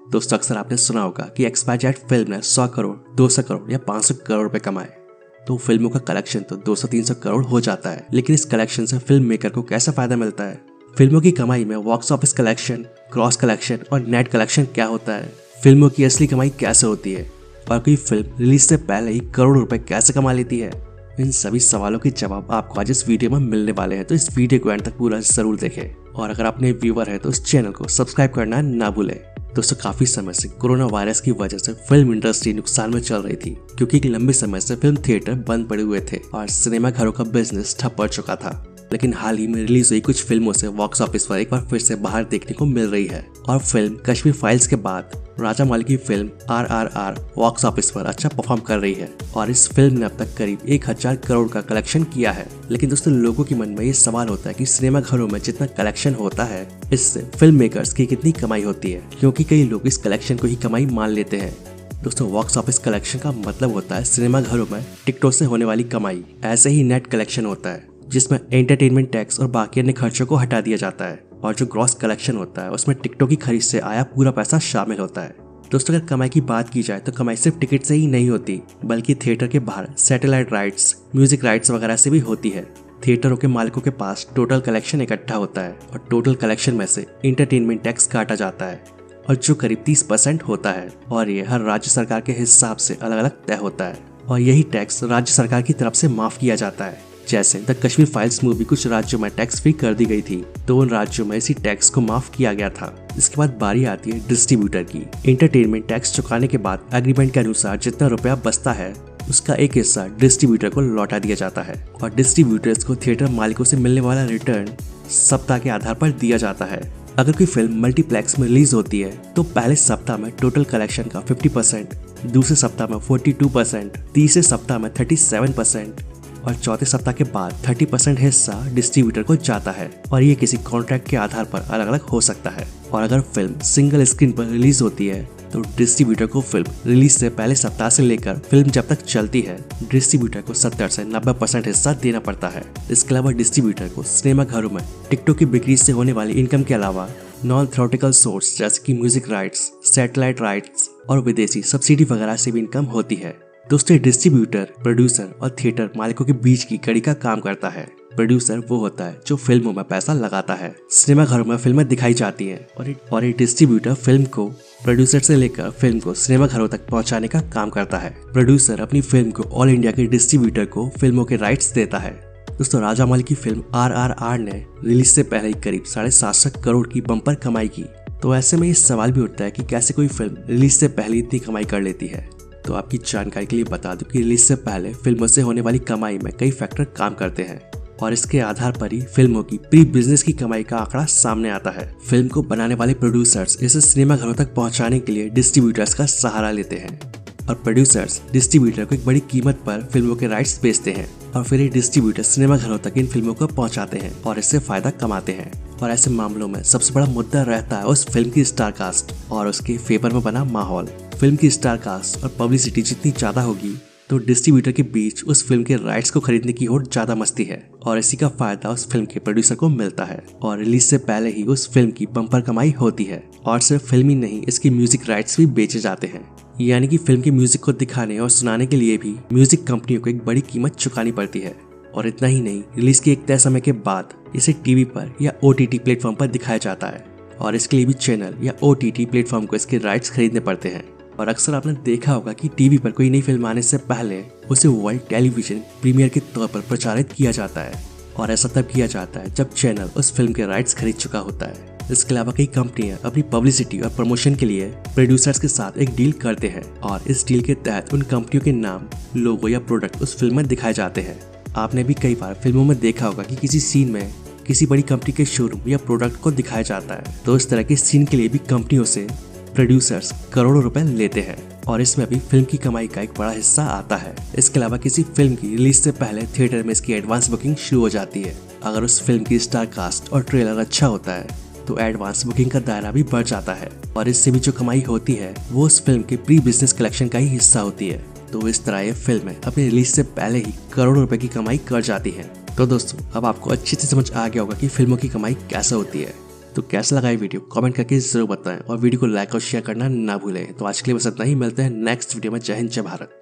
दोस्तों अक्सर आपने सुना होगा कि एक्सपायरजेट फिल्म ने 100 करोड़, 200 करोड़ या 500 करोड़ रुपए कमाए। तो फिल्मों का कलेक्शन तो 200-300 करोड़ हो जाता है, लेकिन इस कलेक्शन से फिल्म मेकर को कैसा फायदा मिलता है? फिल्मों की कमाई में box office collection, cross collection और नेट कलेक्शन क्या होता है? फिल्मों की असली कमाई कैसे होती है और कोई फिल्म रिलीज से पहले ही करोड़ रुपए कैसे कमा लेती है? इन सभी सवालों के जवाब आपको आज इस वीडियो में मिलने वाले हैं, तो इस वीडियो को एंड तक पूरा जरूर देखें। और अगर आप नए व्यूअर हैं तो इस चैनल को सब्सक्राइब करना ना भूलें। दोस्तों काफी समय से कोरोना वायरस की वजह से फिल्म इंडस्ट्री नुकसान में चल रही थी, क्योंकि एक लंबे समय से फिल्म थिएटर बंद पड़े हुए थे और सिनेमा घरों का बिजनेस ठप पड़ चुका था। लेकिन हाल ही में रिलीज हुई कुछ फिल्मों से बॉक्स ऑफिस पर एक बार फिर से बाहर देखने को मिल रही है। और फिल्म कश्मीर फाइल्स के बाद राजामौली की फिल्म RRR बॉक्स ऑफिस पर अच्छा परफॉर्म कर रही है और इस फिल्म ने अब तक करीब 1000 करोड़ का कलेक्शन किया है। लेकिन दोस्तों लोगों के मन में ये सवाल होता है कि सिनेमा घरों में जितना कलेक्शन होता है, इससे फिल्म मेकर्स की कितनी कमाई होती है, क्योंकि कई लोग इस कलेक्शन को ही कमाई मान लेते हैं। दोस्तों बॉक्स ऑफिस कलेक्शन का मतलब होता है सिनेमा घरों में टिकटों से होने वाली कमाई। ऐसे ही नेट कलेक्शन होता है, जिसमें एंटरटेनमेंट टैक्स और बाकी अन्य खर्चों को हटा दिया जाता है। और जो ग्रॉस कलेक्शन होता है उसमें टिकटों की खरीद से आया पूरा पैसा शामिल होता है। दोस्तों अगर कमाई की बात की जाए तो कमाई सिर्फ टिकट से ही नहीं होती, बल्कि थिएटर के बाहर सैटेलाइट राइट्स, म्यूजिक राइट्स वगैरह से भी होती है। थिएटरों के मालिकों के पास टोटल कलेक्शन इकट्ठा होता है और टोटल कलेक्शन में से एंटरटेनमेंट टैक्स काटा जाता है, और जो करीब 30% होता है। और ये हर राज्य सरकार के हिसाब से अलग अलग तय होता है और यही टैक्स राज्य सरकार की तरफ से माफ किया जाता है। जैसे द कश्मीर फाइल्स मूवी कुछ राज्यों में टैक्स फ्री कर दी गई थी, तो उन राज्यों में इसी टैक्स को माफ किया गया था। इसके बाद बारी आती है डिस्ट्रीब्यूटर की। एंटरटेनमेंट टैक्स चुकाने के बाद एग्रीमेंट के अनुसार जितना रुपया बचता है उसका एक हिस्सा डिस्ट्रीब्यूटर को लौटा दिया जाता है और डिस्ट्रीब्यूटर्स को थिएटर मालिकों से मिलने वाला रिटर्न सप्ताह के आधार पर दिया जाता है। अगर कोई फिल्म मल्टीप्लेक्स में रिलीज होती है तो पहले सप्ताह में टोटल कलेक्शन का 50%, दूसरे सप्ताह में 42%, तीसरे सप्ताह में 37% और चौथे सप्ताह के बाद 30% हिस्सा डिस्ट्रीब्यूटर को जाता है। और ये किसी कॉन्ट्रैक्ट के आधार पर अलग अलग हो सकता है। और अगर फिल्म सिंगल स्क्रीन पर रिलीज होती है तो डिस्ट्रीब्यूटर को फिल्म रिलीज से पहले सप्ताह से लेकर फिल्म जब तक चलती है डिस्ट्रीब्यूटर को 70 से 90% हिस्सा देना पड़ता है। इसके अलावा डिस्ट्रीब्यूटर को सिनेमा घरों में टिकटों की बिक्री से होने वाली इनकम के अलावा नॉन थ्योरेटिकल सोर्स जैसे कि म्यूजिक राइट्स, सैटेलाइट राइट्स और विदेशी सब्सिडी वगैरह से भी इनकम होती है। दोस्तों डिस्ट्रीब्यूटर प्रोड्यूसर और थिएटर मालिकों के बीच की कड़ी का काम करता है। प्रोड्यूसर वो होता है जो फिल्मों में पैसा लगाता है। सिनेमा घरों में फिल्में दिखाई जाती हैं और ये डिस्ट्रीब्यूटर फिल्म को प्रोड्यूसर से लेकर फिल्म को सिनेमा घरों तक पहुंचाने का काम करता है। प्रोड्यूसर अपनी फिल्म को ऑल इंडिया के डिस्ट्रीब्यूटर को फिल्मों के राइट्स देता है। दोस्तों राजामौली की फिल्म RRR ने रिलीज से पहले ही करीब 750 करोड़ की बम्पर कमाई की। तो ऐसे में ये सवाल भी उठता है कि कैसे कोई फिल्म रिलीज से पहले इतनी कमाई कर लेती है। तो आपकी जानकारी के लिए बता दूं कि रिलीज से पहले फिल्मों से होने वाली कमाई में कई फैक्टर काम करते हैं और इसके आधार पर ही फिल्मों की प्री बिजनेस की कमाई का आंकड़ा सामने आता है। फिल्म को बनाने वाले प्रोड्यूसर्स इसे सिनेमा घरों तक पहुंचाने के लिए डिस्ट्रीब्यूटर्स का सहारा लेते हैं और प्रोड्यूसर्स डिस्ट्रीब्यूटर को एक बड़ी कीमत पर फिल्मों के राइट्स बेचते हैं और फिर ये डिस्ट्रीब्यूटर सिनेमा घरों तक इन फिल्मों को पहुंचाते हैं और इससे फायदा कमाते हैं। और ऐसे मामलों में सबसे बड़ा मुद्दा रहता है उस फिल्म की स्टार कास्ट और उसके फेवर में बना माहौल। फिल्म की स्टार कास्ट और पब्लिसिटी जितनी ज्यादा होगी तो डिस्ट्रीब्यूटर के बीच उस फिल्म के राइट्स को खरीदने की होड़ ज्यादा मस्ती है और इसी का फायदा उस फिल्म के प्रोड्यूसर को मिलता है और रिलीज से पहले ही उस फिल्म की बम्पर कमाई होती है। और सिर्फ फिल्म ही नहीं, इसकी म्यूजिक राइट्स भी बेचे जाते हैं, यानी कि फिल्म के म्यूजिक को दिखाने और सुनाने के लिए भी म्यूजिक कंपनियों को एक बड़ी कीमत चुकानी पड़ती है। और इतना ही नहीं, रिलीज के एक तय समय के बाद इसे टीवी पर या OTT प्लेटफॉर्म पर दिखाया जाता है और इसके लिए भी चैनल या OTT प्लेटफॉर्म को इसके राइट्स खरीदने पड़ते हैं। और अक्सर आपने देखा होगा कि टीवी पर कोई नई फिल्म आने से पहले उसे वर्ल्ड टेलीविजन प्रीमियर के तौर पर प्रचारित किया जाता है और ऐसा तब किया जाता है जब चैनल उस फिल्म के राइट्स खरीद चुका होता है। इसके अलावा कई कंपनियां अपनी पब्लिसिटी और प्रमोशन के लिए प्रोड्यूसर्स के साथ एक डील करते हैं और इस डील के तहत उन कंपनियों के नाम, लोगो या प्रोडक्ट उस फिल्म में दिखाए जाते हैं। आपने भी कई बार फिल्मों में देखा होगा कि किसी सीन में किसी बड़ी कंपनी के शोरूम या प्रोडक्ट को दिखाया जाता है, तो इस तरह के सीन के लिए भी कंपनियों से प्रोड्यूसर्स करोड़ों रुपए लेते हैं और इसमें भी फिल्म की कमाई का एक बड़ा हिस्सा आता है। इसके अलावा किसी फिल्म की रिलीज से पहले थिएटर में इसकी एडवांस बुकिंग शुरू हो जाती है। अगर उस फिल्म की स्टार कास्ट और ट्रेलर अच्छा होता है तो एडवांस बुकिंग का दायरा भी बढ़ जाता है और इससे भी जो कमाई होती है वो उस फिल्म के प्री बिजनेस कलेक्शन का ही हिस्सा होती है। तो इस तरह ये फिल्में अपनी रिलीज से पहले ही करोड़ों रुपए की कमाई कर जाती हैं। तो दोस्तों अब आपको अच्छे से समझ आ गया होगा कि फिल्मों की कमाई कैसे होती है। तो कैसा लगा ये वीडियो कमेंट करके जरूर बताएं और वीडियो को लाइक और शेयर करना ना भूलें। तो आज के लिए बस इतना ही, मिलते हैं नेक्स्ट वीडियो में। जय हिंद, जय भारत।